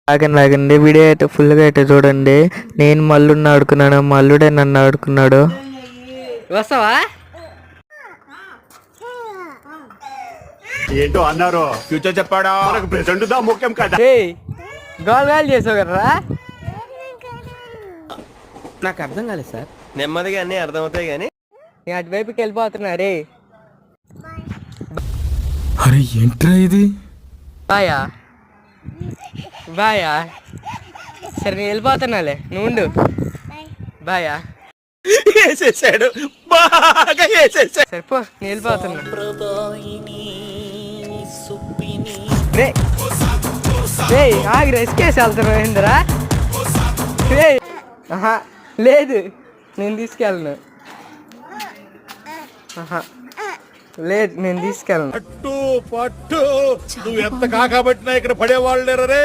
లాగండి వీడియో అయితే ఫుల్గా అయితే చూడండి. నేను మల్లుడిని ఆడుకున్నాను, మల్లుడే నన్ను ఆడుకున్నాడు. వస్తావా? ఏంటో అన్నారు, ఫ్యూచర్ చెప్పాడా, మనకు ప్రెసెంట్ దా ముఖ్యం కదా. గోల్ చేసావు కదరా. నాకు అర్థం కాలేదు సార్. నెమ్మదిగా అన్నీ అర్థమవుతాయి కానీ నేను అటువైపుకి వెళ్ళిపోతున్నా రే. అరే ఏంట్రా ఇది? బాయా బాయా. సరే నేను వెళ్ళిపోతున్నాలే, నువ్వు ఉండు. బాయా. వేసేసాడు, బాగా వేసేసాడు. సరిపో, నేను వెళ్ళిపోతున్నా. రే రే ఆగి రెస్కేసి వెళ్తున్నావు ఏందిరా? రే ఆహా లేదు, నేను తీసుకెళ్ళను. ఆహా లేదు, నేను తీసుకెళ్ళను. పట్టు పట్టు, నువ్వు ఎంత కాకబట్టినా ఇక్కడ పడేవాళ్ళు లేరు రే.